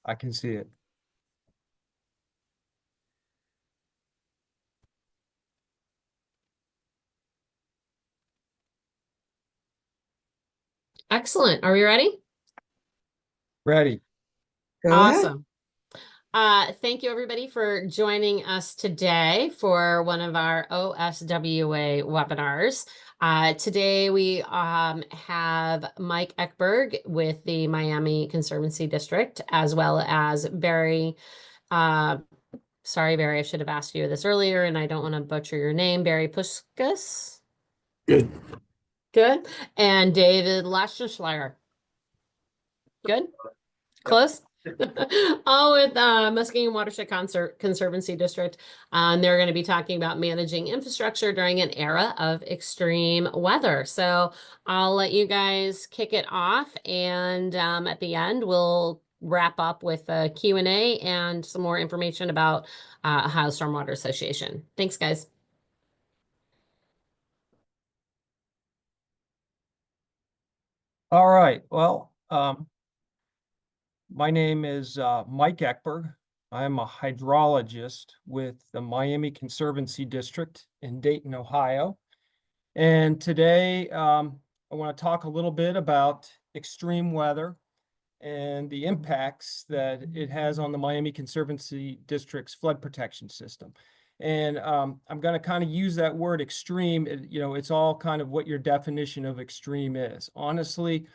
I can see it. Excellent. Are we ready? Ready. Go ahead. Awesome. Thank you everybody for joining us today for one of our OSWA webinars. Today we have Mike Ekberg with the Miami Conservancy District, as well as Barry. Sorry, Barry, I should have asked you this earlier, and I don't want to butcher your name. Barry Puskas. Good. Good. And David Lautenschleger. Good. Close. All with Muskingum Watershed Conservancy District. They're going to be talking about managing infrastructure during an era of extreme weather. So I'll let you guys kick it off, and at the end we'll wrap up with a Q&A and some more information about Ohio Stormwater Association. Thanks, guys. All right. Well, my name is Mike Ekberg. I'm a hydrologist with the Miami Conservancy District in Dayton, Ohio. And today I want to talk a little bit about extreme weather and the impacts that it has on the Miami Conservancy District's flood protection system. And I'm going to kind of use that word extreme. It's all kind of what your definition of extreme is. Honestly,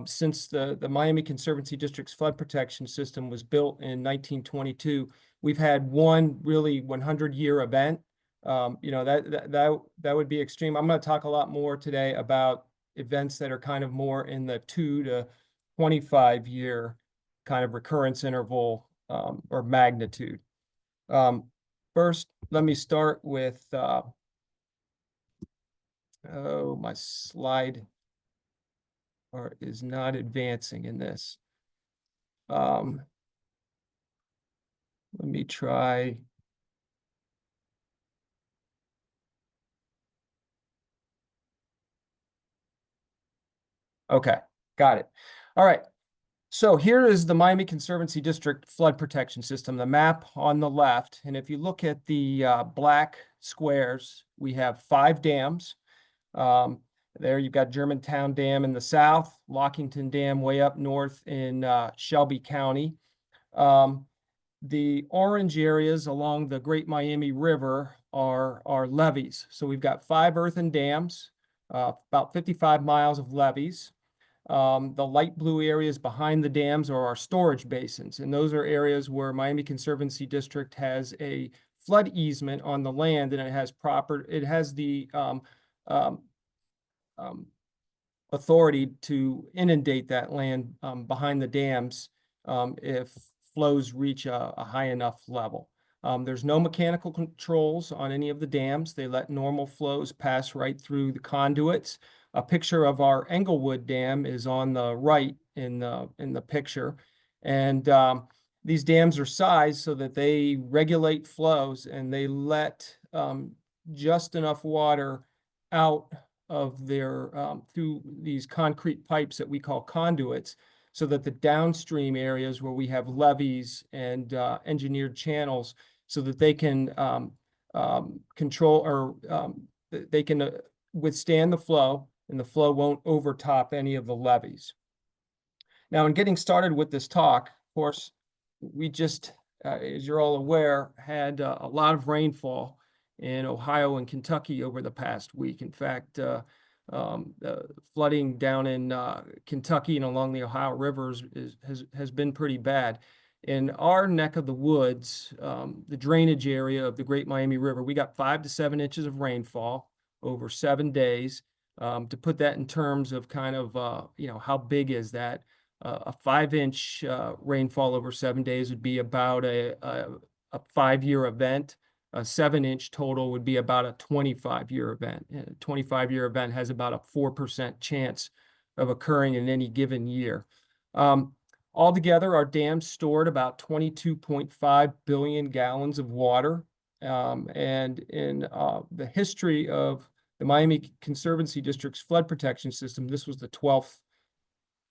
since the Miami Conservancy District's flood protection system was built in 1922, we've had one really 100-year event. That would be extreme. I'm going to talk a lot more today about events that are kind of more in the 2 to 25-year kind of recurrence interval or magnitude. First, let me start with, my slide is not advancing in this. Let me try. Okay, got it. All right. So here is the Miami Conservancy District flood protection system, the map on the left. And if you look at the black squares, we have 5 dams. There you've got Germantown Dam in the south, Lockington Dam way up north in Shelby County. The orange areas along the Great Miami River are levees. So we've got 5 earthen dams, about 55 miles of levees. The light blue areas behind the dams are our storage basins, and those are areas where Miami Conservancy District has a flood easement on the land, and it has the authority to inundate that land behind the dams if flows reach a high enough level. There's no mechanical controls on any of the dams. They let normal flows pass right through the conduits. A picture of our Englewood Dam is on the right in the picture. And these dams are sized so that they regulate flows, and they let just enough water out of their through these concrete pipes that we call conduits, so that the downstream areas where we have levees and engineered channels, so that they can control or they can withstand the flow, and the flow won't overtop any of the levees. Now, in getting started with this talk, of course, we just, as you're all aware, had a lot of rainfall in Ohio and Kentucky over the past week. In fact, flooding down in Kentucky and along the Ohio rivers has been pretty bad. In our neck of the woods, the drainage area of the Great Miami River, we got 5 to 7 inches of rainfall over 7 days. To put that in terms of kind of, how big is that? A 5-inch rainfall over 7 days would be about a 5-year event. A 7-inch total would be about a 25-year event. And a 25-year event has about a 4% chance of occurring in any given year. Altogether, our dams stored about 22.5 billion gallons of water. And in the history of the Miami Conservancy District's flood protection system, this was the 12th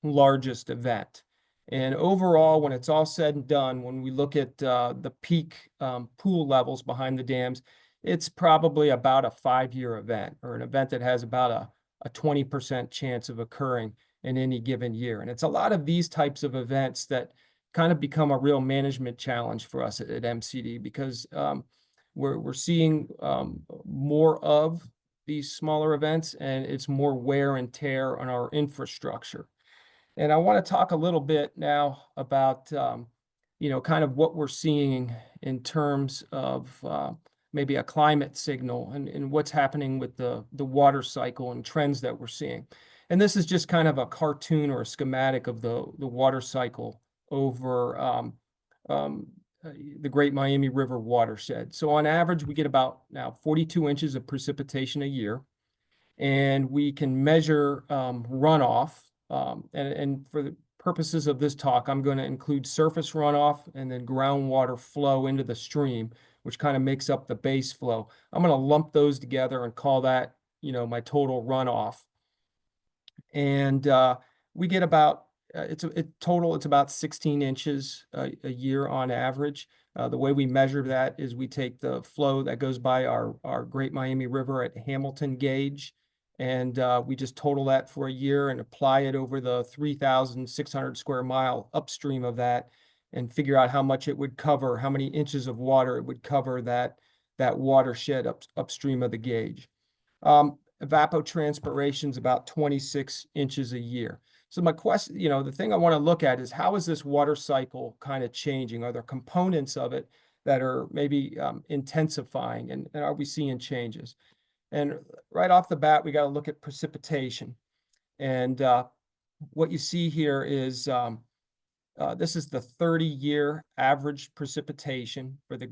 largest event. And overall, when it's all said and done, when we look at the peak pool levels behind the dams, it's probably about a 5-year event, or an event that has about a 20% chance of occurring in any given year. And it's a lot of these types of events that kind of become a real management challenge for us at MCD, because we're seeing more of these smaller events, and it's more wear and tear on our infrastructure. And I want to talk a little bit now about, kind of what we're seeing in terms of maybe a climate signal, and what's happening with the water cycle and trends that we're seeing. And this is just kind of a cartoon or a schematic of the water cycle over the Great Miami River watershed. So on average, we get about now 42 inches of precipitation a year, and we can measure runoff. And for the purposes of this talk, I'm going to include surface runoff and then groundwater flow into the stream, which kind of makes up the base flow. I'm going to lump those together and call that, my total runoff. And we get about, it's about 16 inches a year on average. The way we measure that is we take the flow that goes by our Great Miami River at Hamilton gauge, and we just total that for a year and apply it over the 3,600 square mile upstream of that, and figure out how much it would cover, how many inches of water it would cover that watershed upstream of the gauge. Evapotranspiration is about 26 inches a year. So my question, the thing I want to look at is, how is this water cycle kind of changing? Are there components of it that are maybe intensifying, and are we seeing changes? And right off the bat, we got to look at precipitation. And what you see here is this is the 30-year average precipitation for the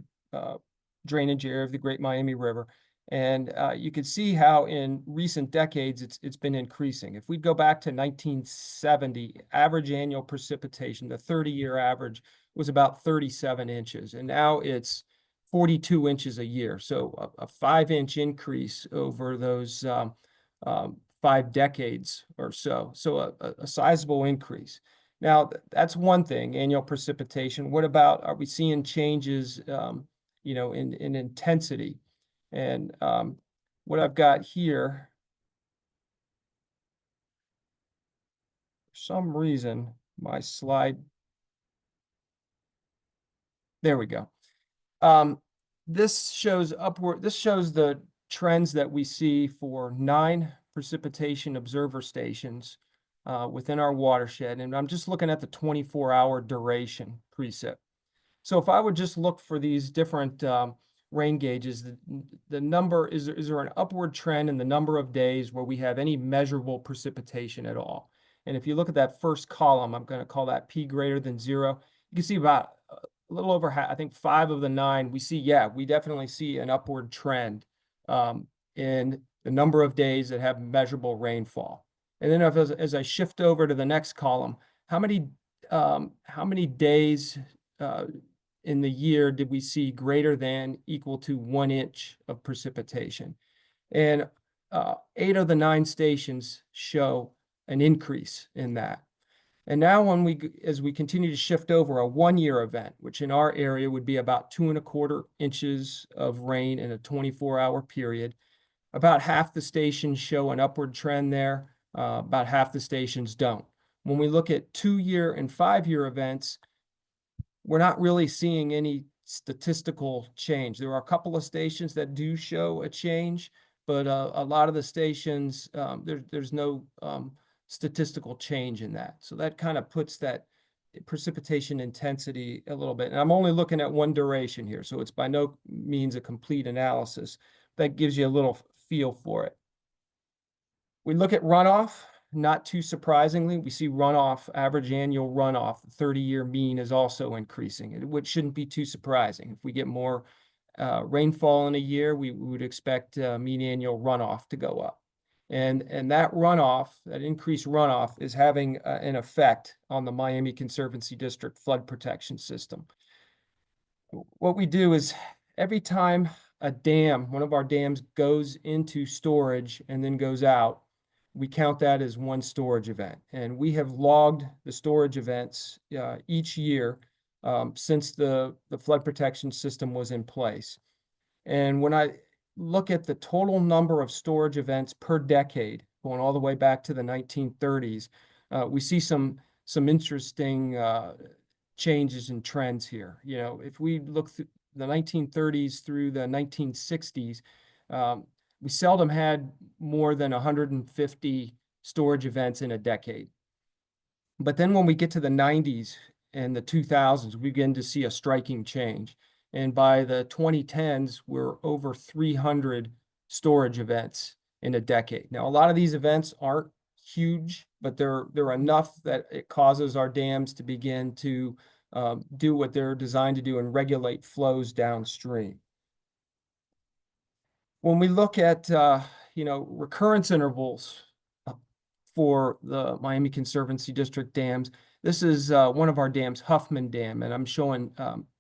drainage area of the Great Miami River. And you can see how in recent decades it's been increasing. If we go back to 1970, average annual precipitation, the 30-year average was about 37 inches, and now it's 42 inches a year. So a 5-inch increase over those 5 decades or so. So a sizable increase. Now, that's one thing, annual precipitation. What about, are we seeing changes, in intensity? And what I've got here, for some reason, my slide, there we go. This shows the trends that we see for 9 precipitation observer stations within our watershed. And I'm just looking at the 24-hour duration precip. So if I would just look for these different rain gauges, the number, is there an upward trend in the number of days where we have any measurable precipitation at all? And if you look at that first column, I'm going to call that P greater than 0. You can see about a little over half, I think 5 of the 9, we definitely see an upward trend in the number of days that have measurable rainfall. And then as I shift over to the next column, how many days in the year did we see greater than equal to 1 inch of precipitation? And 8 of the 9 stations show an increase in that. And now as we continue to shift over, a 1-year event, which in our area would be about 2¼ inches of rain in a 24-hour period, about half the stations show an upward trend there, about half the stations don't. When we look at 2-year and 5-year events, we're not really seeing any statistical change. There are a couple of stations that do show a change, but a lot of the stations, there's no statistical change in that. So that kind of puts that precipitation intensity a little bit. And I'm only looking at one duration here, so it's by no means a complete analysis. That gives you a little feel for it. We look at runoff. Not too surprisingly, we see runoff, average annual runoff, 30-year mean is also increasing, which shouldn't be too surprising. If we get more rainfall in a year, we would expect mean annual runoff to go up. And that runoff, that increased runoff, is having an effect on the Miami Conservancy District flood protection system. What we do is, every time a dam, one of our dams, goes into storage and then goes out, we count that as one storage event. And we have logged the storage events each year since the flood protection system was in place. And when I look at the total number of storage events per decade, going all the way back to the 1930s, we see some interesting changes and trends here. You know, if we look through the 1930s through the 1960s, we seldom had more than 150 storage events in a decade. But then when we get to the 90s and the 2000s, we begin to see a striking change. And by the 2010s, we're over 300 storage events in a decade. Now, a lot of these events aren't huge, but they're enough that it causes our dams to begin to do what they're designed to do and regulate flows downstream. When we look at recurrence intervals for the Miami Conservancy District dams, this is one of our dams, Huffman Dam, and I'm showing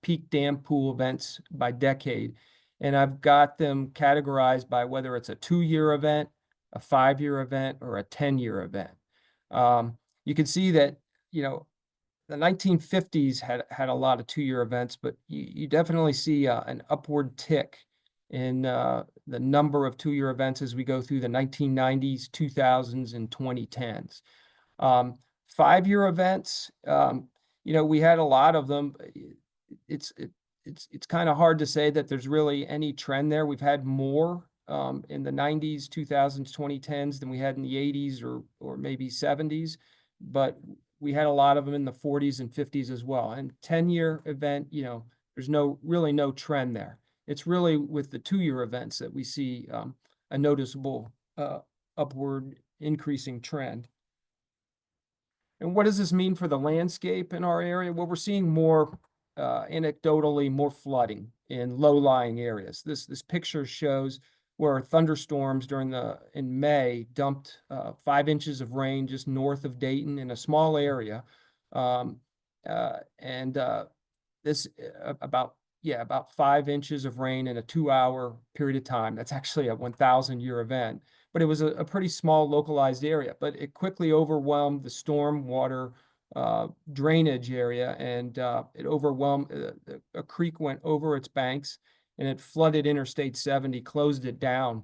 peak dam pool events by decade. And I've got them categorized by whether it's a 2-year event, a 5-year event, or a 10-year event. You can see that, you know, the 1950s had a lot of 2-year events, but you definitely see an upward tick in the number of 2-year events as we go through the 1990s, 2000s, and 2010s. 5-year events, you know, we had a lot of them. It's kind of hard to say that there's really any trend there. We've had more in the 90s, 2000s, 2010s than we had in the 80s or maybe 70s, but we had a lot of them in the 40s and 50s as well. And 10-year event, you know, there's really no trend there. It's really with the 2-year events that we see a noticeable upward increasing trend. And what does this mean for the landscape in our area? Well, we're seeing more, anecdotally, more flooding in low-lying areas. This picture shows where thunderstorms in May dumped 5 inches of rain just north of Dayton in a small area. This about 5 inches of rain in a 2-hour period of time. That's actually a 1,000-year event, but it was a pretty small localized area, but it quickly overwhelmed the stormwater drainage area, and it overwhelmed, a creek went over its banks, and it flooded Interstate 70, closed it down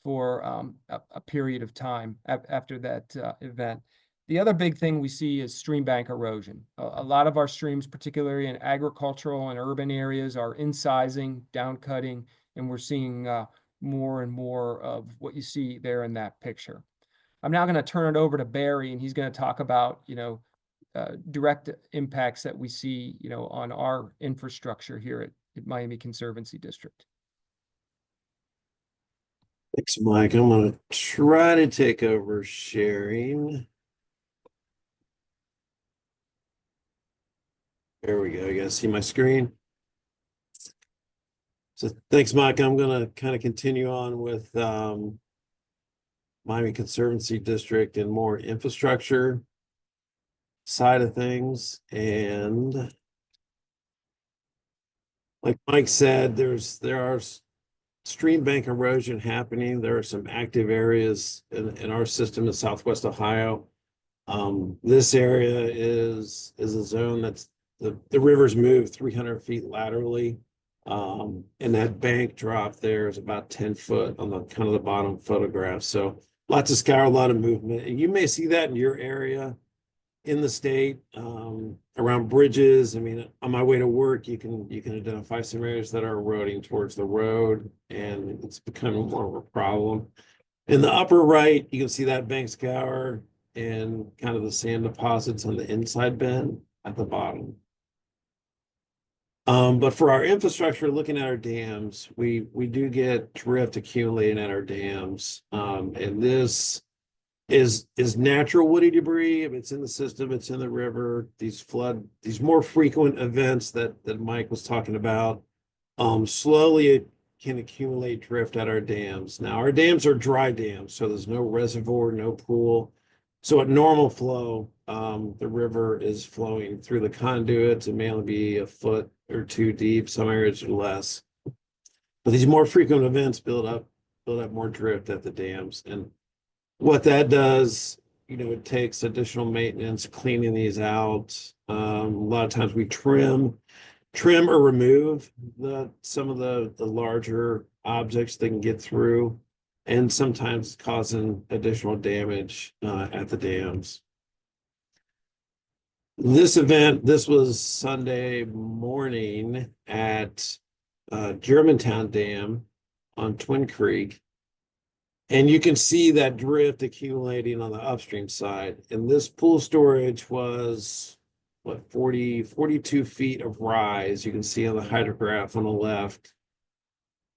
for a period of time after that event. The other big thing we see is stream bank erosion. A lot of our streams, particularly in agricultural and urban areas, are incising, downcutting, and we're seeing more and more of what you see there in that picture. I'm now going to turn it over to Barry, and he's going to talk about, you know, direct impacts that we see, you know, on our infrastructure here at Miami Conservancy District. Thanks, Mike. I'm going to try to take over sharing. There we go. You guys see my screen? So thanks, Mike. I'm going to kind of continue on with Miami Conservancy District and more infrastructure side of things. And like Mike said, there are stream bank erosion happening. There are some active areas in our system in Southwest Ohio. This area is a zone that's the rivers move 300 feet laterally. And that bank drop there is about 10 foot on the kind of the bottom photograph. So lots of scour, a lot of movement. And you may see that in your area in the state, around bridges. I mean, on my way to work, you can identify some areas that are eroding towards the road, and it's becoming more of a problem. In the upper right, you can see that bank scour and kind of the sand deposits on the inside bend at the bottom. But for our infrastructure, looking at our dams, we do get drift accumulating at our dams. And this is natural woody debris. If it's in the system, it's in the river. These more frequent events that Mike was talking about, slowly it can accumulate drift at our dams. Now, our dams are dry dams, so there's no reservoir, no pool. So at normal flow, the river is flowing through the conduits. It may only be a foot or 2 deep. Some areas are less. But these more frequent events build up more drift at the dams. And What that does, it takes additional maintenance, cleaning these out. A lot of times we trim or remove some of the larger objects that can get through, and sometimes causing additional damage at the dams. This was Sunday morning at Germantown Dam on Twin Creek. And you can see that drift accumulating on the upstream side. And this pool storage was, what, 42 feet of rise. You can see on the hydrograph on the left.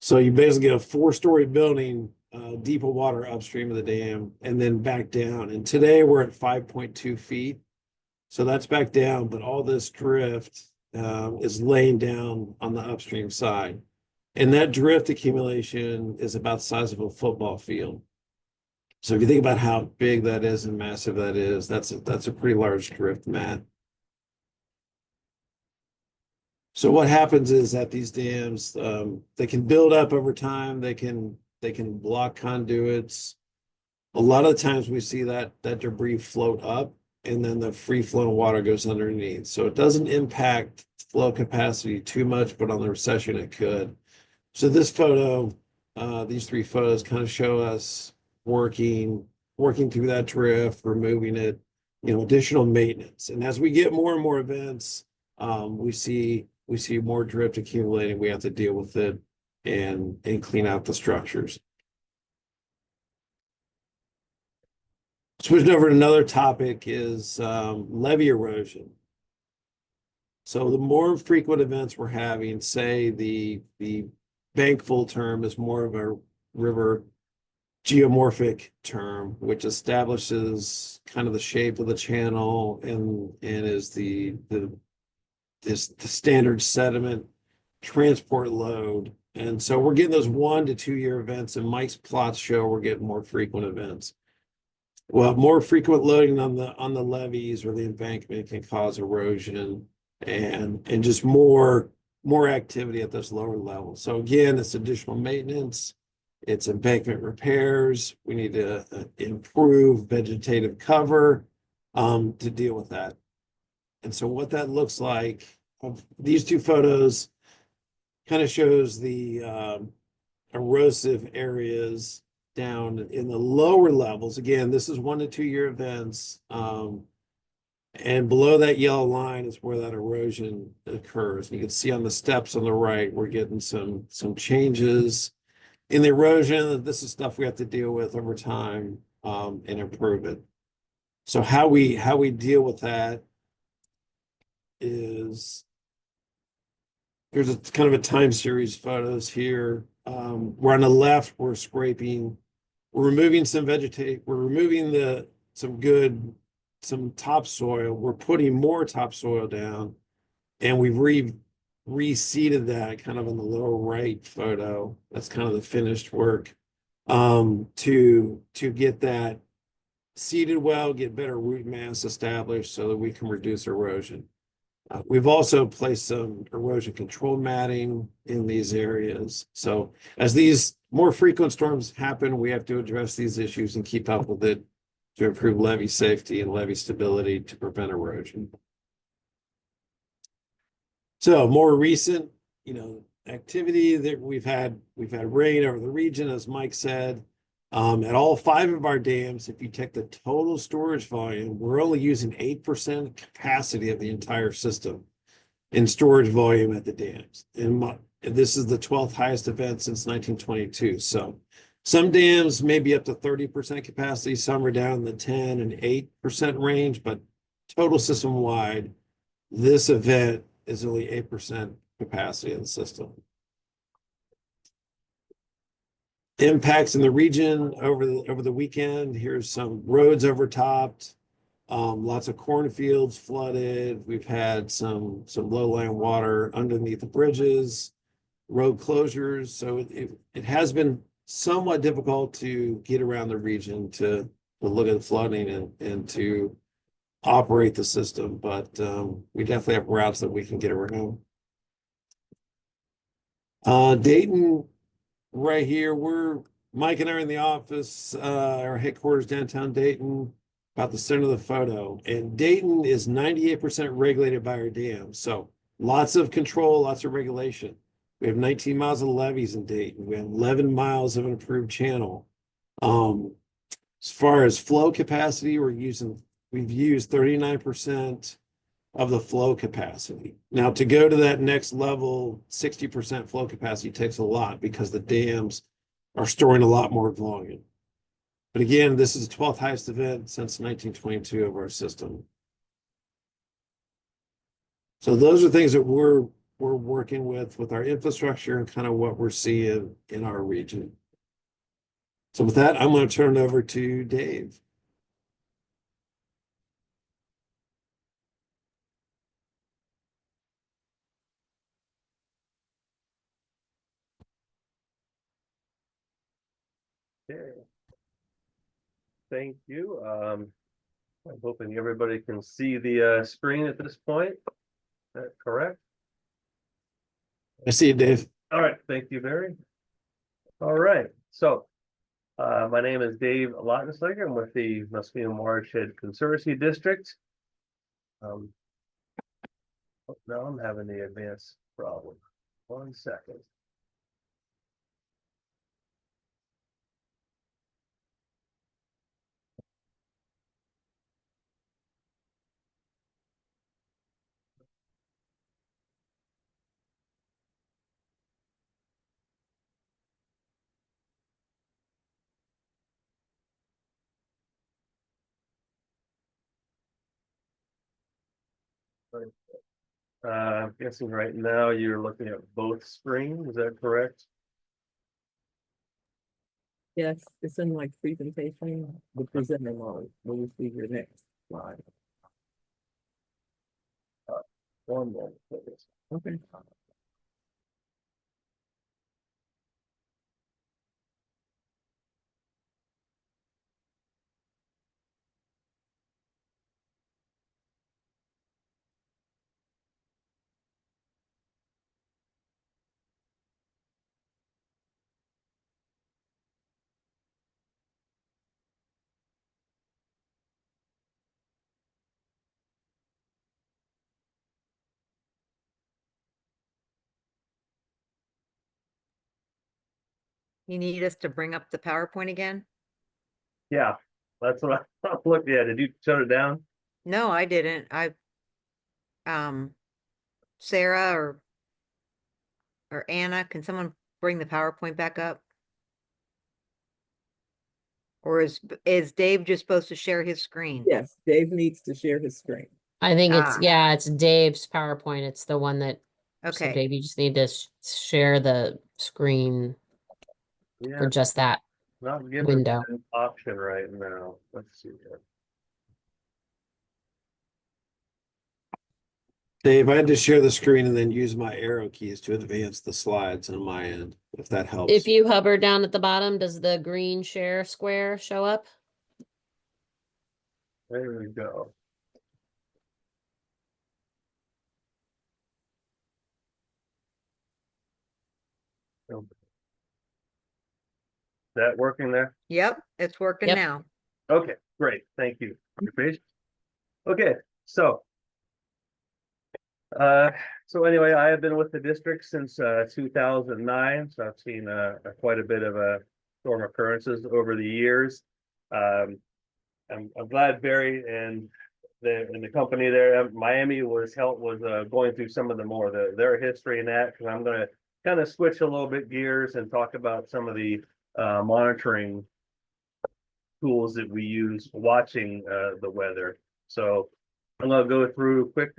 So you basically get a 4-story building, deeper water upstream of the dam, and then back down. And today we're at 5.2 feet. So that's back down, but all this drift is laying down on the upstream side. And that drift accumulation is about the size of a football field. So if you think about how big that is and massive that is, that's a pretty large drift mat. So what happens is that these dams, they can build up over time. They can block conduits. A lot of times we see that debris float up, and then the free flowing water goes underneath. So it doesn't impact flow capacity too much, but on the recession it could. So this photo, these 3 photos kind of show us working through that drift, removing it, additional maintenance. And as we get more and more events, we see more drift accumulating. We have to deal with it and clean out the structures. Switching over to another topic is levee erosion. So the more frequent events we're having, say the bankful term is more of a river geomorphic term, which establishes kind of the shape of the channel and is the standard sediment transport load. And so we're getting those 1 to 2 year events, and Mike's plots show we're getting more frequent events. Well, more frequent loading on the levees or the embankment can cause erosion and just more activity at this lower level. So again, it's additional maintenance, it's embankment repairs. We need to improve vegetative cover to deal with that. And so what that looks like, these 2 photos kind of shows the erosive areas down in the lower levels. Again, this is 1 to 2 year events. And below that yellow line is where that erosion occurs. You can see on the steps on the right, we're getting some changes in the erosion. This is stuff we have to deal with over time and improve it. So how we deal with that is, there's a kind of a time series photos here. Where on the left, we're removing some vegetation, we're removing some topsoil, we're putting more topsoil down, and we've reseeded that kind of on the lower right photo. That's kind of the finished work to get that seeded well, get better root mass established so that we can reduce erosion. We've also placed some erosion control matting in these areas. So as these more frequent storms happen, we have to address these issues and keep up with it to improve levee safety and levee stability to prevent erosion. So more recent, activity that we've had rain over the region, as Mike said. At all 5 of our dams, if you take the total storage volume, we're only using 8% capacity of the entire system in storage volume at the dams. And this is the 12th highest event since 1922. So some dams may be up to 30% capacity, some are down in the 10 and 8% range, but total system wide, this event is only 8% capacity of the system. Impacts in the region over the weekend. Here's some roads overtopped, lots of cornfields flooded. We've had some low-lying water underneath the bridges, road closures. So it has been somewhat difficult to get around the region to look at the flooding and to operate the system, but we definitely have routes that we can get around. Dayton, right here, we're Mike and I are in the office, our headquarters downtown Dayton, about the center of the photo. And Dayton is 98% regulated by our dams. So lots of control, lots of regulation. We have 19 miles of levees in Dayton. We have 11 miles of an approved channel. As far as flow capacity, we've used 39% of the flow capacity. Now, to go to that next level, 60% flow capacity takes a lot because the dams are storing a lot more volume. But again, this is the 12th highest event since 1922 of our system. So those are things that we're working with our infrastructure and kind of what we're seeing in our region. So with that, I'm going to turn it over to Dave. Okay. Thank you. I'm hoping everybody can see the screen at this point. Is that correct? I see you, Dave. All right, thank you, Barry. All right, so my name is Dave Lautenschleger. I'm with the Muskingum Watershed Conservancy District. Oh, now I'm having the advanced problem. 1 second. I'm guessing right now you're looking at both screens, is that correct? Yes, it's in like presentation, the presenter mode, when you see your next slide. One moment, please. Okay. You need us to bring up the PowerPoint again? Yeah, that's what I'm looking at. Did you shut it down? No, I didn't. Sarah or Anna, can someone bring the PowerPoint back up? Or is Dave just supposed to share his screen? Yes, Dave needs to share his screen. I think it's, Ah. yeah, it's Dave's PowerPoint. It's the one that, so Okay, Dave, you just need to share the screen Yeah, for just that not giving window. me an option right now. Let's see here. Dave, I had to share the screen and then use my arrow keys to advance the slides on my end, if that helps. If you hover down at the bottom, does the green share square show up? There we go. That working there? yep, it's working Yep. now. Okay, great. Thank you. Your page. Okay, so anyway, I have been with the district since 2009, so I've seen quite a bit of storm occurrences over the years. I'm glad Barry and the company there, Miami, was going through some of their history in that, because I'm going to kind of switch a little bit gears and talk about some of the monitoring tools that we use watching the weather. So I'm going to go through quick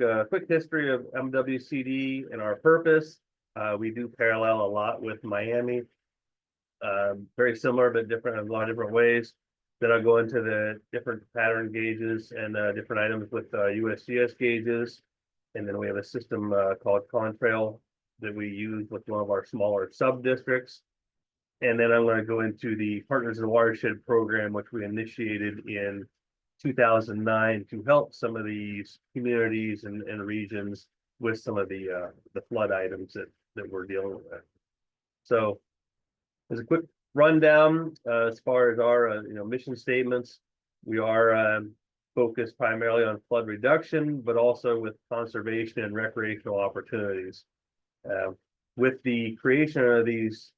history of MWCD and our purpose. We do parallel a lot with Miami, very similar but different in a lot of different ways. Then I'll go into the different pattern gauges and different items with USGS gauges. And then we have a system called Contrail that we use with one of our smaller sub-districts. And then I'm going to go into the Partners in the Watershed program, which we initiated in 2009 to help some of these communities and regions with some of the flood items that we're dealing with. So as a quick rundown, as far as our, mission statements, we are, focused primarily on flood reduction, but also with conservation and recreational opportunities. With the creation of these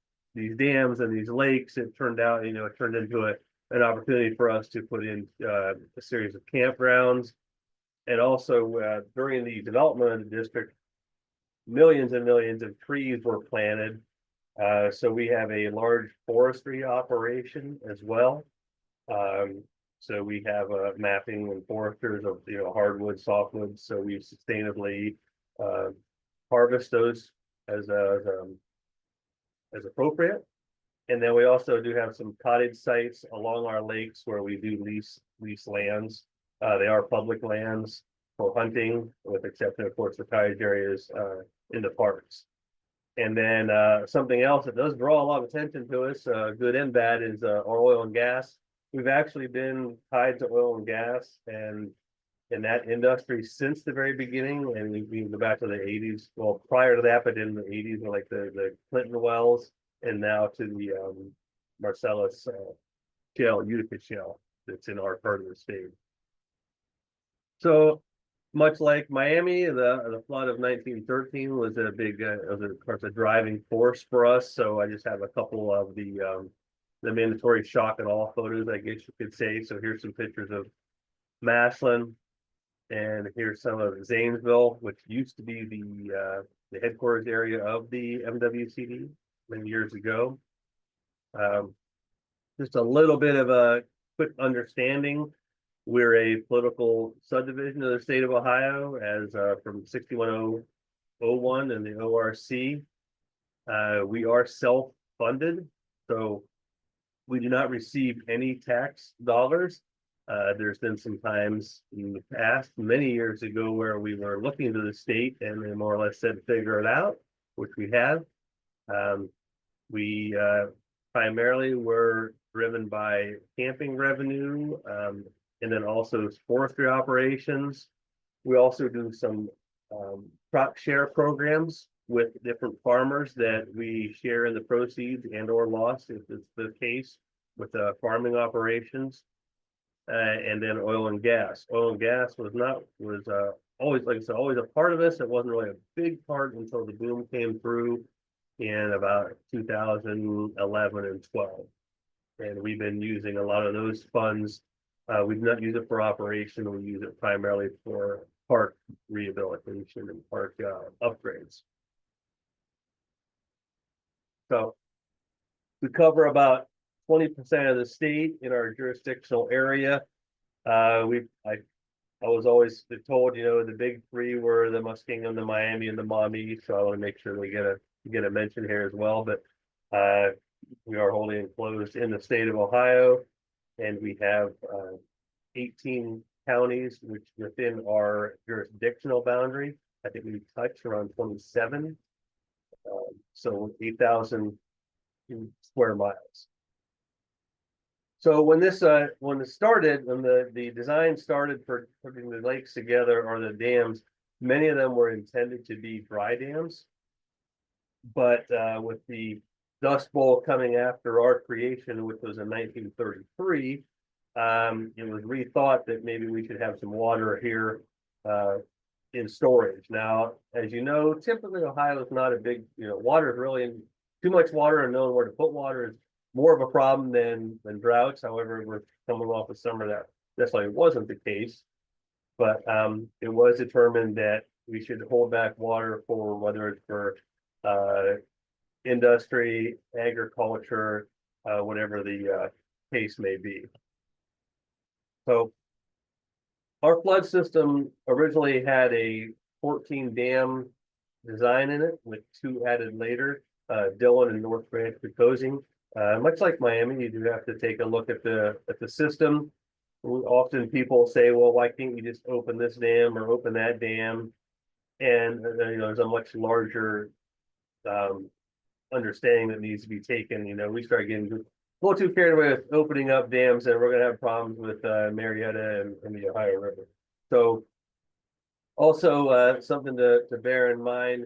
dams and these lakes, it turned into an opportunity for us to put in, a series of campgrounds. And also, during the development of the district, millions and millions of trees were planted. So we have a large forestry operation as well. So we have mapping and foresters of hardwood, softwoods. So we sustainably harvest those as appropriate. And then we also do have some cottage sites along our lakes where we do lease lands. They are public lands for hunting, with the exception, of course, the cottage areas in the parks. And then something else that does draw a lot of attention to us, good and bad, is our oil and gas. We've actually been tied to oil and gas and in that industry since the very beginning. And we go back to the 80s. Well, prior to that, but in the 80s, were like the Clinton wells, and now to the Marcellus shale, Utica shale, that's in our part of the state. So much like Miami, the flood of 1913 was a big, of course, a driving force for us. So I just have a couple of the mandatory shock and awe photos, I guess you could say. So here's some pictures of Massillon, and here's some of Zanesville, which used to be the headquarters area of the MWCD many years ago. Just a little bit of a quick understanding. We're a political subdivision of the state of Ohio, as from 61001 and the ORC. We are self-funded, so we do not receive any tax dollars. There's been some times in the past, many years ago, where we were looking to the state and they more or less said, figure it out, which we have. We primarily were driven by camping revenue, and then also forestry operations. We also do some crop share programs with different farmers that we share in the proceeds and or loss, if it's the case, with farming operations. And then oil and gas. Oil and gas was always, like I said, always a part of this. It wasn't really a big part until the boom came through in about 2011 and 12. And we've been using a lot of those funds. We do not use it for operation. We use it primarily for park rehabilitation and park upgrades. So we cover about 20% of the state in our jurisdictional area. I was always told, the big three were the Muskingum, the Miami, and the Maumee. So I want to make sure they get a mention here as well. But we are wholly enclosed in the state of Ohio, and we have 18 counties which within our jurisdictional boundary. I think we touch around 27, so 8,000 square miles. So when the design started for putting the lakes together, or the dams, many of them were intended to be dry dams. But with the Dust Bowl coming after our creation, which was in 1933, it was rethought that maybe we should have some water here in storage. Now, as you know, typically Ohio is not a big, water is really too much water, and knowing where to put water is more of a problem than droughts. However, we're coming off a summer that necessarily wasn't the case, but it was determined that we should hold back water for whether it's for industry, agriculture, whatever the case may be. So our flood system originally had a 14 dam design in it, with 2 added later, Dillon and North Branch proposing. Much like Miami, you do have to take a look at the system. Often people say, well, why can't you just open this dam or open that dam? And there's a much larger understanding that needs to be taken. We start getting a little too carried away with opening up dams, and we're going to have problems with Marietta and the Ohio River. So also something to bear in mind,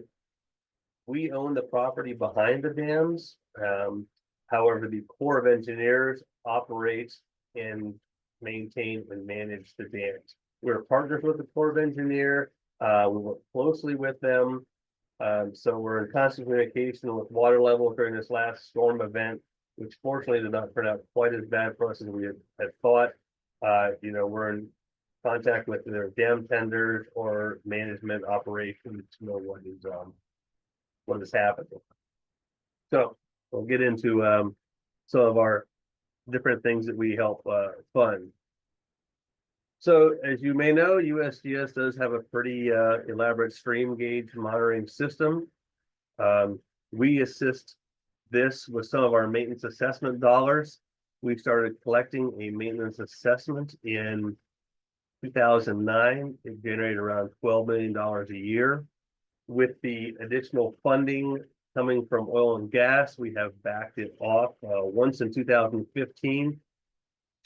we own the property behind the dams. However, the Corps of Engineers operates and maintain and manage the dams. We're partners with the Corps of Engineer. We work closely with them. So we're in constant communication with water level during this last storm event, which fortunately did not turn out quite as bad for us as we had thought. We're in contact with their dam tenders or management operations to know what is happening. So we'll get into some of our different things that we help fund. So as you may know, USGS does have a pretty elaborate stream gauge monitoring system. We assist this with some of our maintenance assessment dollars. We started collecting a maintenance assessment in 2009. It generated around $12 million a year. With the additional funding coming from oil and gas, we have backed it off once in 2015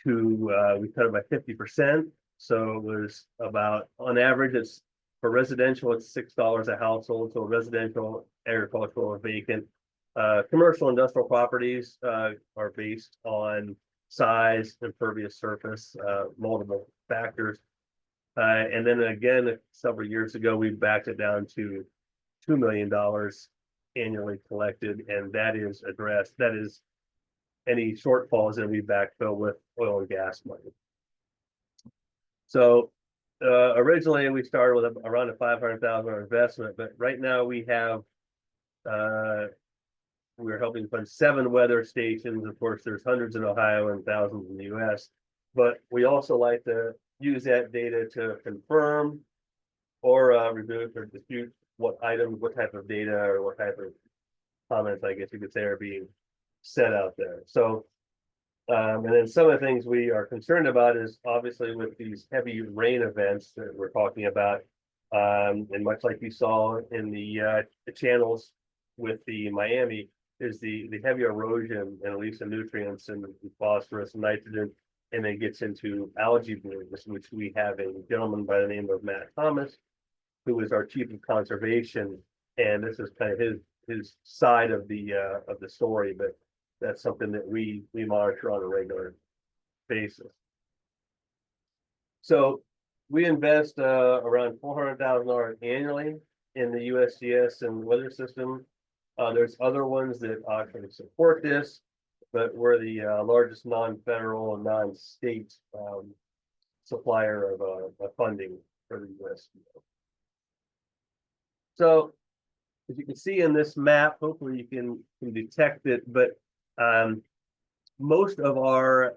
to we cut it by 50%. So it was about, on average, it's for residential, it's $6 a household. So residential, agricultural, or vacant. Commercial industrial properties are based on size, impervious surface, multiple factors. And then again, several years ago, we backed it down to $2 million annually collected, and that is addressed. That is any shortfalls that we backfill with oil and gas money. So originally we started with around a $500,000 investment, but right now we have we're helping fund 7 weather stations. Of course, there's hundreds in Ohio and thousands in the US, but we also like to use that data to confirm or rebuke or dispute what type of data or what type of comments, I guess you could say, are being set out there. So and then some of the things we are concerned about is obviously with these heavy rain events that we're talking about, and much like you saw in the channels with the Miami, is the heavy erosion and release of nutrients and phosphorus and nitrogen, and then gets into algae blooms, which we have a gentleman by the name of Matt Thomas, who is our chief of conservation, and this is kind of his side of the story, but that's something that we monitor on a regular basis. So we invest around $400,000 annually in the USGS and weather system. There's other ones that actually support this, but we're the largest non-federal and non-state supplier of funding for the USGS. So as you can see in this map, hopefully you can detect it, but most of our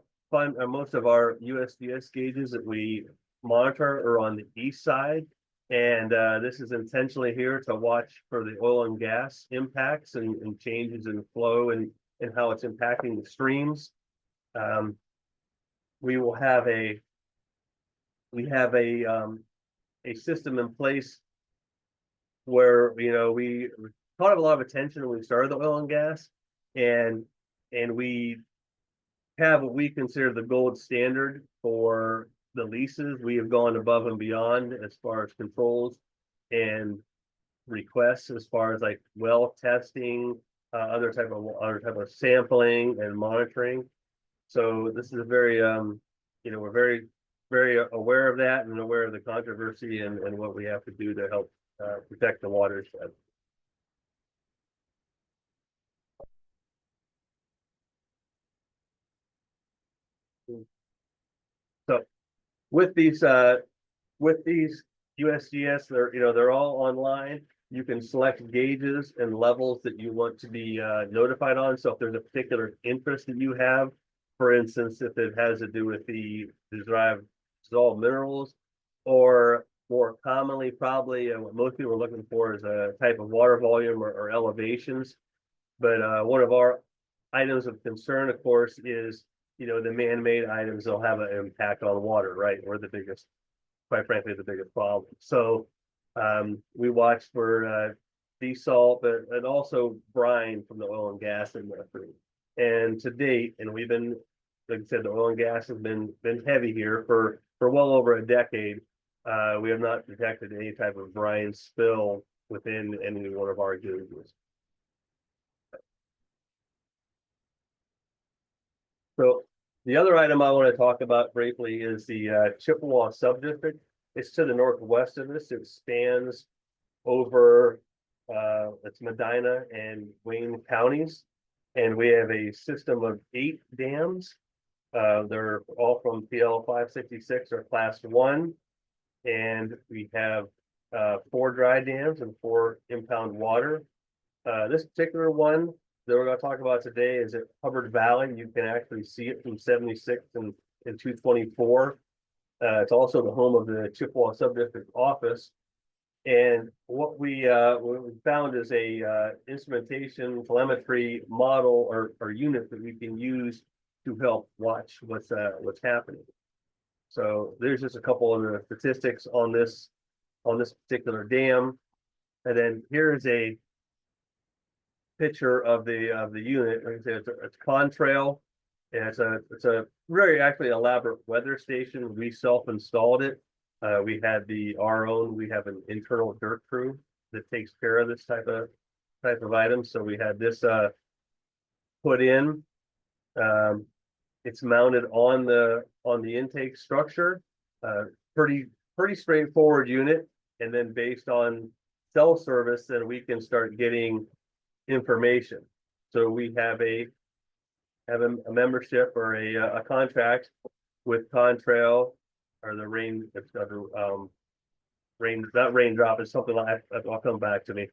USGS gauges that we monitor are on the east side, and this is intentionally here to watch for the oil and gas impacts and changes in flow and how it's impacting the streams. We have a system in place where we caught a lot of attention when we started the oil and gas, and we have what we consider the gold standard for the leases. We have gone above and beyond as far as controls and requests, as far as like well testing, other type of sampling and monitoring. So this is a very we're very aware of that and aware of the controversy and what we have to do to help protect the watershed. So with these USGS, they're all online. You can select gauges and levels that you want to be notified on. So if there's a particular interest that you have, for instance, if it has to do with the dissolved minerals, or more commonly, probably what most people are looking for is a type of water volume or elevations. But one of our items of concern, of course, is the man-made items that'll have an impact on water, right? We're the biggest, quite frankly, the biggest problem. So we watch for desalt, but and also brine from the oil and gas industry. And to date, and we've been, like I said, the oil and gas has been heavy here for well over a decade. We have not detected any type of brine spill within any one of our gauges. So the other item I want to talk about briefly is the Chippewa subdistrict. It's to the northwest of this. It spans over it's Medina and Wayne counties. And we have a system of 8 dams. They're all from PL 566 or class 1. And we have 4 dry dams and 4 impound water. This particular one that we're going to talk about today is at Hubbard Valley. You can actually see it from 76 and 224. It's also the home of the Chippewa Subdistrict office. And what we found is a instrumentation telemetry model or unit that we can use to help watch what's happening. So there's just a couple of the statistics on this particular dam, and then here's a picture of the unit. Like I say, it's Contrail, and it's a very actually elaborate weather station. We self-installed it. We had we have an internal dirt crew that takes care of this type of item. So we had this put in. It's mounted on the intake structure. Pretty straightforward unit. And then based on cell service, then we can start getting information. So we have a membership or a contract with Contrail, or the not raindrop, is something like I'll come back to me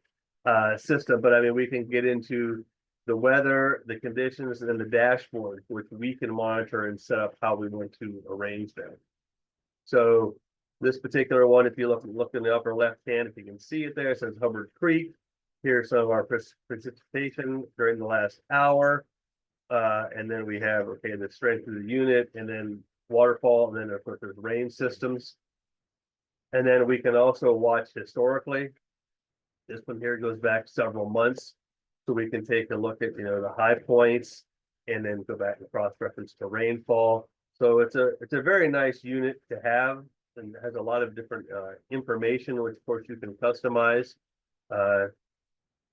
system. But I mean, we can get into the weather, the conditions, and the dashboard, which we can monitor and set up how we want to arrange them. So this particular one, if you look in the upper left hand, if you can see it there, it says Hubbard Creek. Here's some of our precipitation during the last hour. And then we have, okay, the strength of the unit, and then waterfall, and then of course there's rain systems. And then we can also watch historically. This one here goes back several months. So we can take a look at, the high points and then go back and cross-reference to rainfall. So it's a very nice unit to have, and has a lot of different information, which of course you can customize.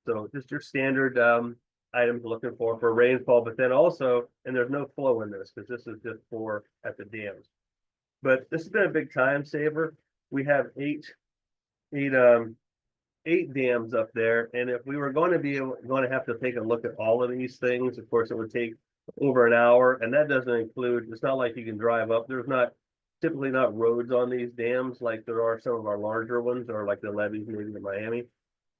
So just your standard items looking for rainfall, but then also, and there's no flow in this because this is just for at the dams. But this has been a big time saver. We have eight dams up there, and if we were going to have to take a look at all of these things, of course it would take over an hour, and that doesn't include, it's not like you can drive up. There's typically not roads on these dams like there are some of our larger ones, or like the levees maybe in Miami.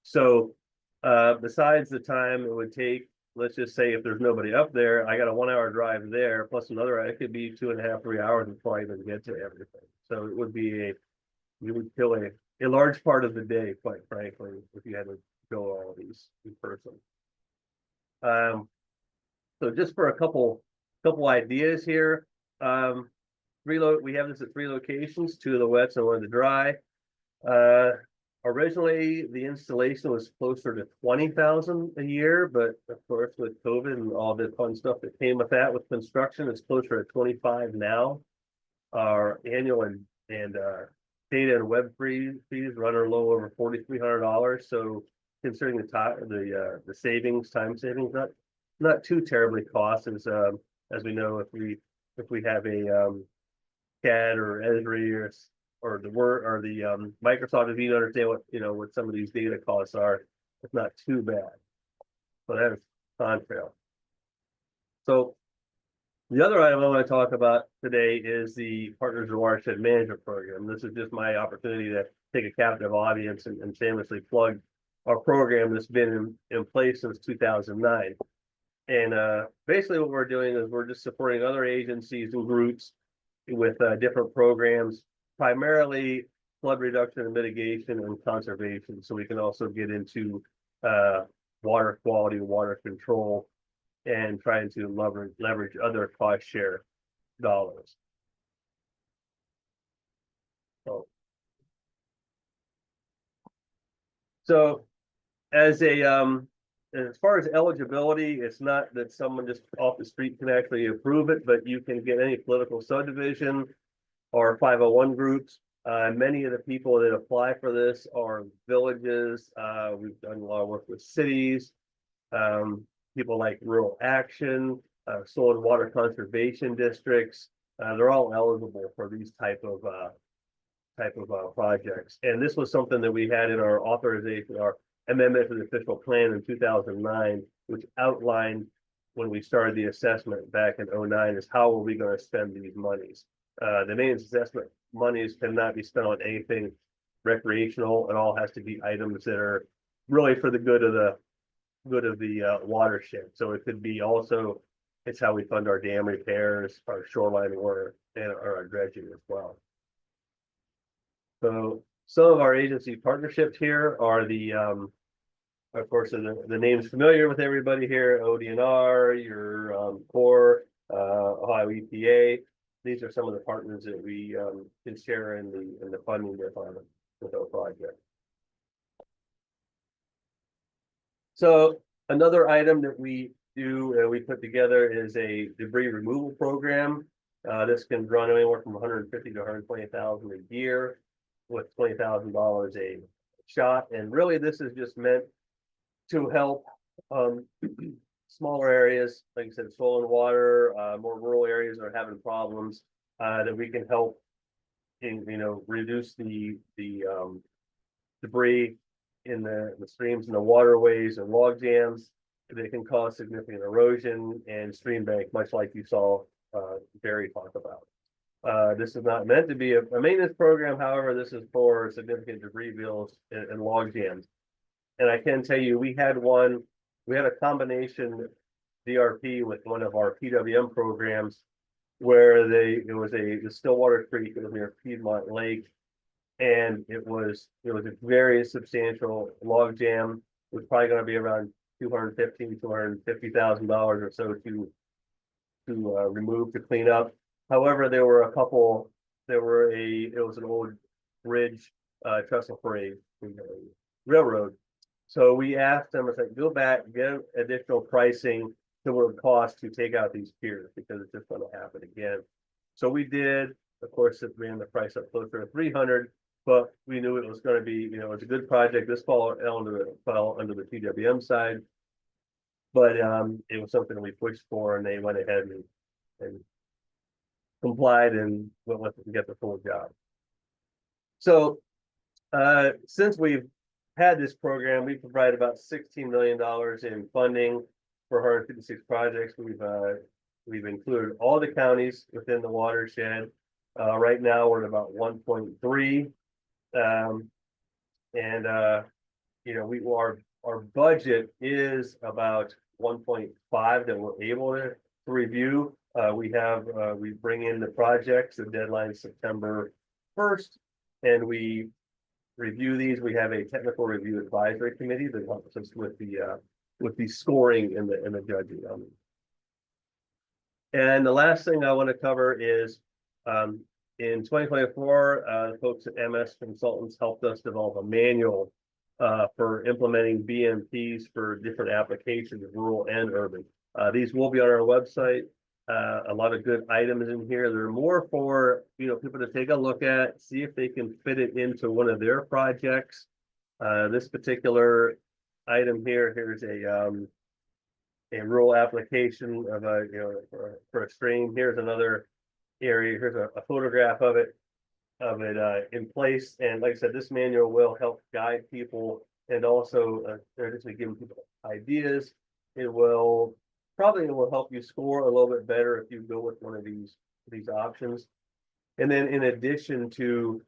So besides the time it would take, let's just say if there's nobody up there, I got a 1 hour drive there plus another, it could be 2.5, 3 hours before I even get to everything. So it would be you would kill a large part of the day, quite frankly, if you had to go all of these in person. So just for a couple ideas here, we have this at 3 locations, 2 of the wets and 1 of the dry. Originally, the installation was closer to $20,000 a year, but of course, with COVID and all the fun stuff that came with that, with construction, it's closer to $25,000 now. Our annual and data and web fees run a little over $4,300. So, considering the time savings, not too terribly costly, as we know, if we have a CAD or Esri or the Word or the Microsoft, if you understand what some of these data costs are, it's not too bad. So that is Contrail. So the other item I want to talk about today is the Partners in Watershed Management Program. This is just my opportunity to take a captive audience and shamelessly plug our program that's been in place since 2009. And basically what we're doing is we're just supporting other agencies and groups with different programs, primarily flood reduction and mitigation and conservation. So we can also get into water quality, water control, and trying to leverage other cost share dollars. So as far as eligibility, it's not that someone just off the street can actually approve it, but you can get any political subdivision or 501 groups. Many of the people that apply for this are villages. We've done a lot of work with cities, people like Rural Action, soil and water conservation districts. They're all eligible for these type of projects. And this was something that we had in our authorization, our amendment to the official plan in 2009, which outlined when we started the assessment back in 2009 is how are we going to spend these monies. The maintenance assessment monies cannot be spent on anything recreational. It all has to be items that are really for the good of the watershed. So it could be also, it's how we fund our dam repairs, our shoreline work, and our dredging as well. So some of our agency partnerships here are the, of course, the names familiar with everybody here, ODNR, your CORE, Ohio EPA. These are some of the partners that we can share in the funding with our project. So another item that we do, we put together is a debris removal program. This can run anywhere from 150 to 120,000 a year, with $20,000 a shot. And really, this is just meant to help smaller areas, like I said, soil and water, more rural areas that are having problems, that we can help in, reduce the debris in the streams and the waterways and log jams. They can cause significant erosion and stream bank, much like you saw Barry talk about. This is not meant to be a maintenance program. However, this is for significant debris bills and log jams. And I can tell you, we had a combination DRP with one of our PWM programs where it was the Stillwater Creek, it was near Piedmont Lake. And it was a very substantial log jam. It was probably going to be around $250,000 or so to remove, to clean up. However, there were a couple. It was an old bridge, trestle parade railroad. So we asked them, it's like, go back, get additional pricing to what it would cost to take out these piers, because it's just going to happen again. So we did. Of course, it ran the price up closer to 300. But we knew it was going to be, it's a good project. This fell under the PWM side, but it was something we pushed for, and they went ahead and complied and went with it to get the full job. So since we've had this program, we provide about $16 million in funding for 156 projects. We've included all the counties within the watershed. Right now, we're at about 1.3. Our budget is about 1.5 that we're able to review. We bring in the projects, the deadline September 1st, and we review these. We have a technical review advisory committee that helps us with the scoring and the judging. And the last thing I want to cover is in 2024, the folks at MS Consultants helped us develop a manual for implementing BMPs for different applications, rural and urban. These will be on our website. A lot of good items in here. They're more for people to take a look at, see if they can fit it into one of their projects. This particular item here's a rural application of for a stream. Here's another area. Here's a photograph of it in place. And like I said, this manual will help guide people, and also just giving people ideas. It will help you score a little bit better if you go with one of these options. And then in addition to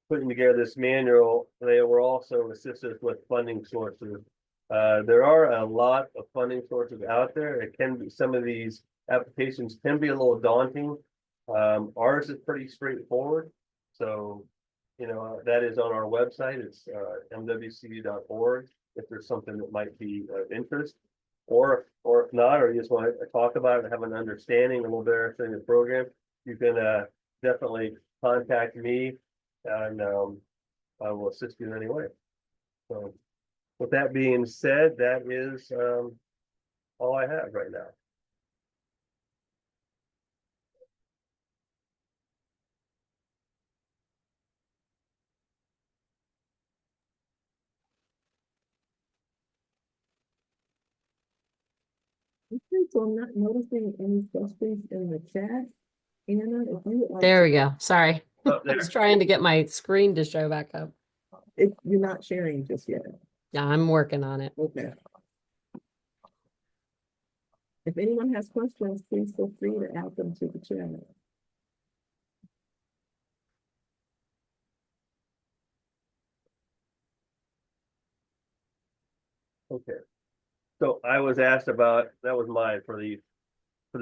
putting together this manual, they will also assist us with funding sources. There are a lot of funding sources out there. It can be, some of these applications can be a little daunting. Ours is pretty straightforward. So, that is on our website. It's mwc.org if there's something that might be of interest, or if not, or you just want to talk about it and have an understanding, a little better understanding of the program, you can definitely contact me, and I will assist you in any way. So with that being said, that is all I have right now. Okay, so I'm not noticing any questions in the chat. Anna, if you are. There we go. Sorry. Oh, I there. was trying to get my screen to show back up. If you're not sharing just yet. Yeah, I'm working on it. Okay. If anyone has questions, please feel free to add them to the chat. Okay. So I was asked about, that was mine for the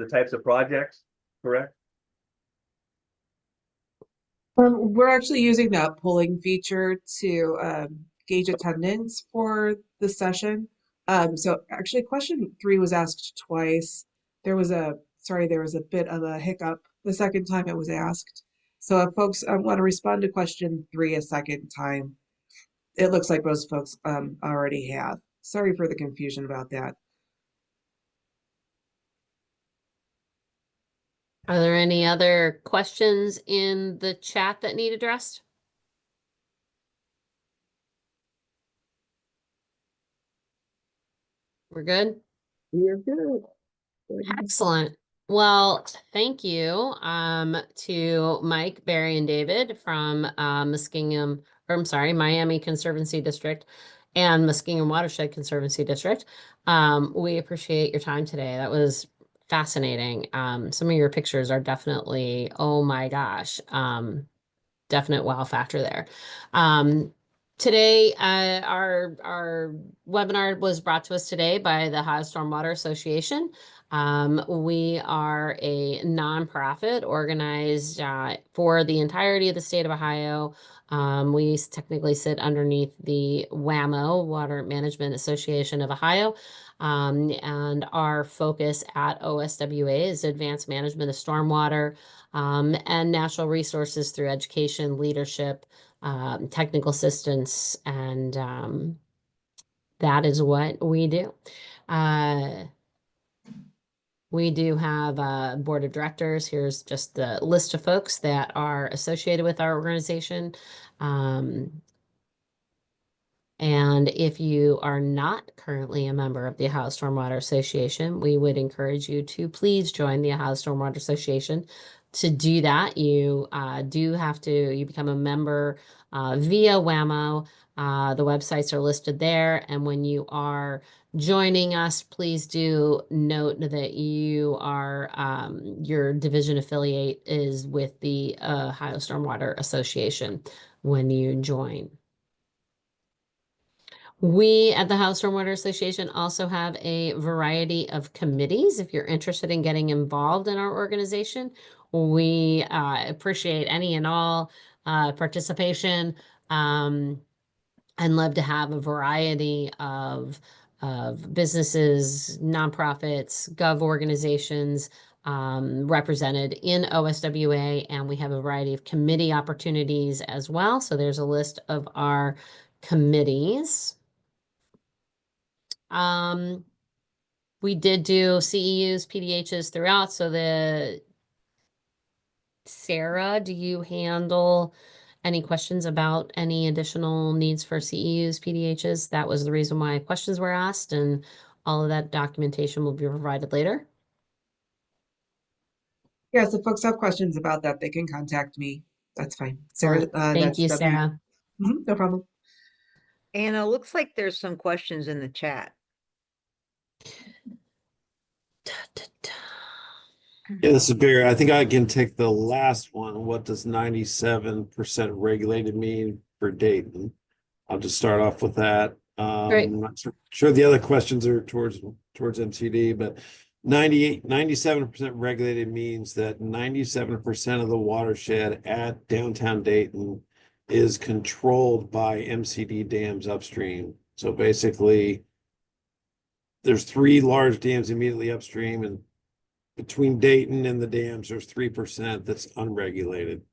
types of projects, correct? We're actually using that polling feature to gauge attendance for the session. So actually question 3 was asked twice. There was a bit of a hiccup the second time it was asked. So if folks want to respond to question 3 a second time, it looks like most folks already have. Sorry for the confusion about that. Are there any other questions in the chat that need addressed? We're good? You're good. Excellent. Well, thank you to Mike, Barry, and David from Muskingum, or I'm sorry, Miami Conservancy District and Muskingum Watershed Conservancy District. We appreciate your time today. That was fascinating. Some of your pictures are definitely, oh my gosh, definite wow factor there. Today, our webinar was brought to us today by the Ohio Stormwater Association. We are a nonprofit organized for the entirety of the state of Ohio. We technically sit underneath the WAMO, Water Management Association of Ohio. And our focus at OSWA is advanced management of stormwater and natural resources through education, leadership, technical assistance, and that is what we do. We do have a board of directors. Here's just the list of folks that are associated with our organization. And if you are not currently a member of the Ohio Stormwater Association, we would encourage you to please join the Ohio Stormwater Association. To do that, you you become a member via WAMO. The websites are listed there. And when you are joining us, please do note that you are, your division affiliate is with the Ohio Stormwater Association when you join. We at the Ohio Stormwater Association also have a variety of committees. If you're interested in getting involved in our organization, we appreciate any and all participation and love to have a variety of businesses, nonprofits, gov organizations represented in OSWA, and we have a variety of committee opportunities as well. So there's a list of our committees. We did do CEUs, PDHs throughout. So Sarah, do you handle any questions about any additional needs for CEUs, PDHs? That was the reason why questions were asked, and all of that documentation will be provided later. Yes, if folks have questions about that, they can contact me. That's fine. Sarah, Excellent. Thank that's you, W. Sarah. No problem. Anna, looks like there's some questions in the chat. Yeah, this is Barry. I think I can take the last one. What does 97% regulated mean for Dayton? I'll just start off with that. Great. I'm not sure the other questions are towards MCD, but 97% regulated means that 97% of the watershed at downtown Dayton is controlled by MCD dams upstream. So basically, there's 3 large dams immediately upstream, and between Dayton and the dams, there's 3% that's unregulated.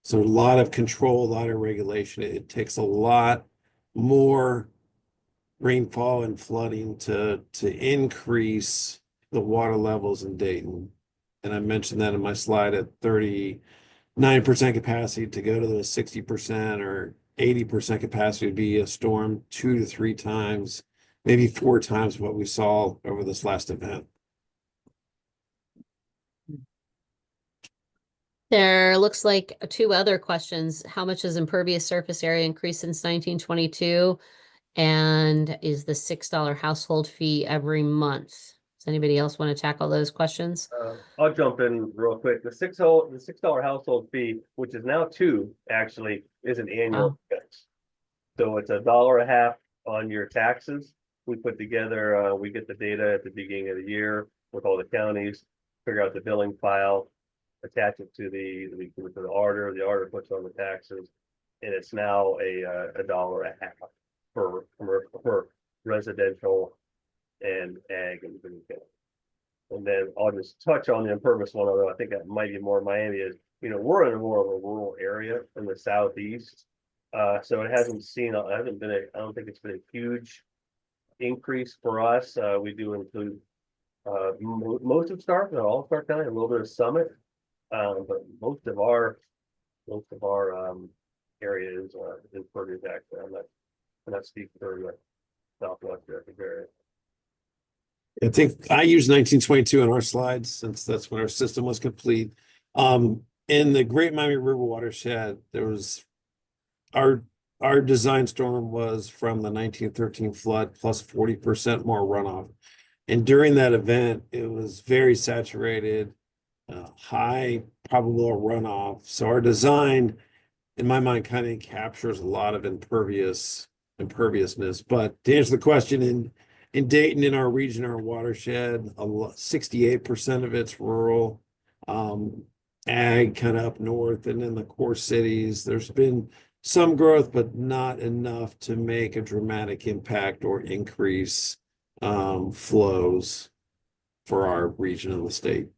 So a lot of control, a lot of regulation. It takes a lot more rainfall and flooding to increase the water levels in Dayton. And I mentioned that in my slide at 39% capacity to go to the 60% or 80% capacity would be a storm 2 to 3 times, maybe 4 times what we saw over this last event. There looks like two other questions. How much has impervious surface area increased since 1922? And is the $6 household fee every month? Does anybody else want to tackle those questions? I'll jump in real quick. The $6 household fee, which is now two, actually, is an annual Wow. expense. So it's $1.50 on your taxes. We put together, we get the data at the beginning of the year with all the counties, figure out the billing file, attach it to the order puts on the taxes, and it's now a $1.50 for commercial, for residential and ag and everything. And then I'll just touch on the impervious one, although I think that might be more Miami is, we're in more of a rural area in the southeast. So it hasn't been I don't think it's been a huge increase for us. We do include most of Stark, not all of Stark County, a little bit of Summit. But most of our area is impervious actually. I'm not speaking for the Southwest area. I think I used 1922 on our slides since that's when our system was complete. In the Great Miami River watershed, there was our design storm was from the 1913 flood plus 40% more runoff. And during that event, it was very saturated, high probable runoff. So our design, in my mind, kind of captures a lot of imperviousness. But to answer the question, in Dayton, in our region, our watershed, 68% of it's rural, ag kind of up north, and in the core cities, there's been some growth, but not enough to make a dramatic impact or increase flows for our region of the state.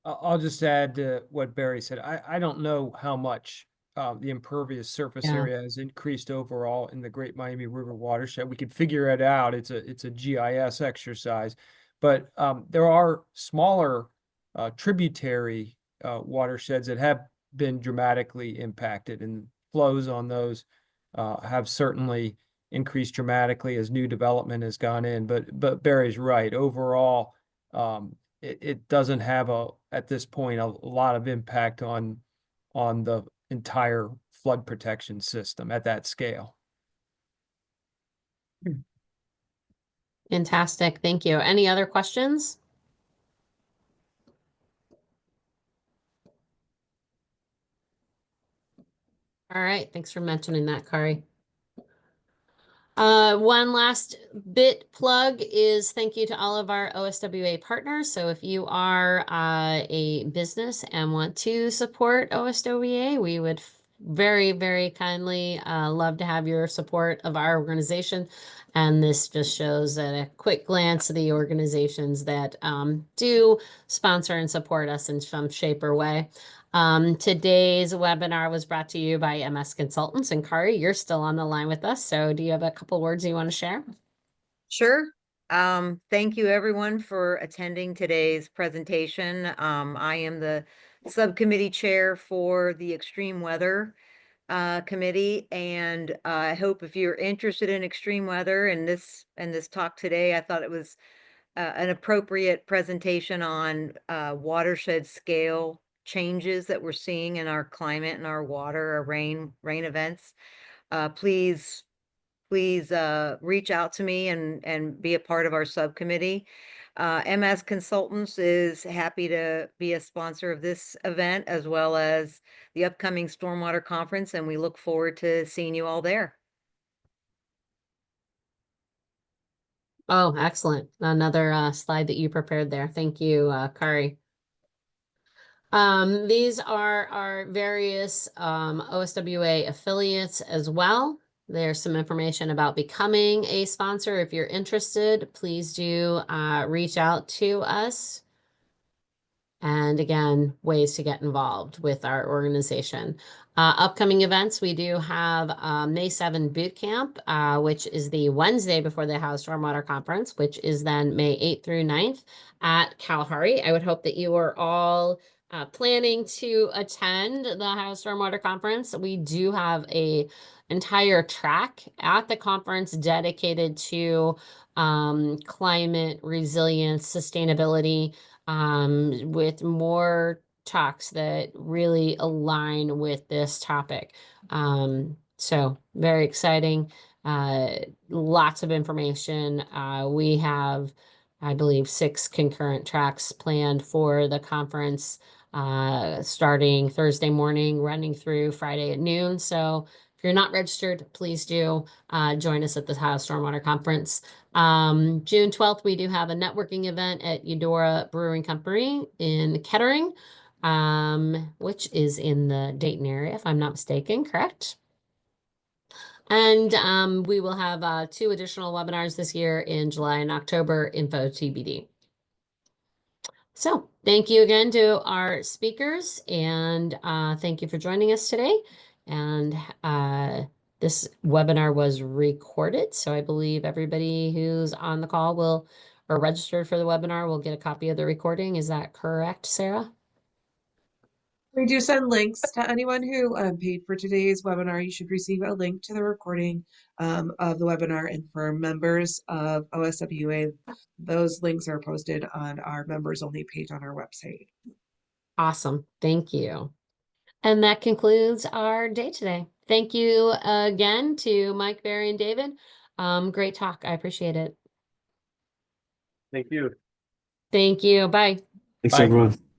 I'll just add to what Barry said. I don't know how much the impervious surface Yeah. area has increased overall in the Great Miami River watershed. We could figure it out. It's a GIS exercise, but there are smaller tributary watersheds that have been dramatically impacted, and flows on those have certainly increased dramatically as new development has gone in. But Barry's right. Overall, it doesn't have at this point a lot of impact on the entire flood protection system at that scale. Fantastic. Thank you. Any other questions? All right. Thanks for mentioning that, Kari. One last bit plug is thank you to all of our OSWA partners. So if you are a business and want to support OSWA, we would very, very kindly love to have your support of our organization. And this just shows at a quick glance the organizations that do sponsor and support us in some shape or way. Today's webinar was brought to you by MS Consultants, and Kari, you're still on the line with us. So do you have a couple words you want to share? Sure. Thank you everyone for attending today's presentation. I am the subcommittee chair for the extreme weather committee, and I hope if you're interested in extreme weather and this talk today, I thought it was an appropriate presentation on watershed scale changes that we're seeing in our climate and our water, our rain events. Please reach out to me and be a part of our subcommittee. MS Consultants is happy to be a sponsor of this event as well as the upcoming Stormwater Conference, and we look forward to seeing you all there. Oh, excellent. Another slide that you prepared there. Thank you, Kari. These are our various OSWA affiliates as well. There's some information about becoming a sponsor. If you're interested, please do reach out to us. And again, ways to get involved with our organization. Upcoming events, we do have May 7 Boot Camp, which is the Wednesday before the Ohio Stormwater Conference, which is then May 8th through 9th at Kalahari. I would hope that you are all planning to attend the Ohio Stormwater Conference. We do have a entire track at the conference dedicated to climate resilience, sustainability. with more talks that really align with this topic. So very exciting. Lots of information. We have, I believe, 6 concurrent tracks planned for the conference, starting Thursday morning, running through Friday at noon. So if you're not registered, please do join us at the Ohio Stormwater Conference. June 12th, we do have a networking event at Eudora Brewing Company in Kettering, which is in the Dayton area, if I'm not mistaken, correct? And we will have 2 additional webinars this year in July and October, info TBD. So thank you again to our speakers, and thank you for joining us today. And this webinar was recorded, so I believe everybody who's on the call will, or registered for the webinar, will get a copy of the recording. Is that correct, Sarah? We do send links to anyone who paid for today's webinar. You should receive a link to the recording of the webinar, and for members of OSWA, those links are posted on our members only page on our website. Awesome. Thank you. And that concludes our day today. Thank you again to Mike, Barry, and David. Great talk. I appreciate it. Thank you. Thank you. Bye. Thanks, Bye. everyone.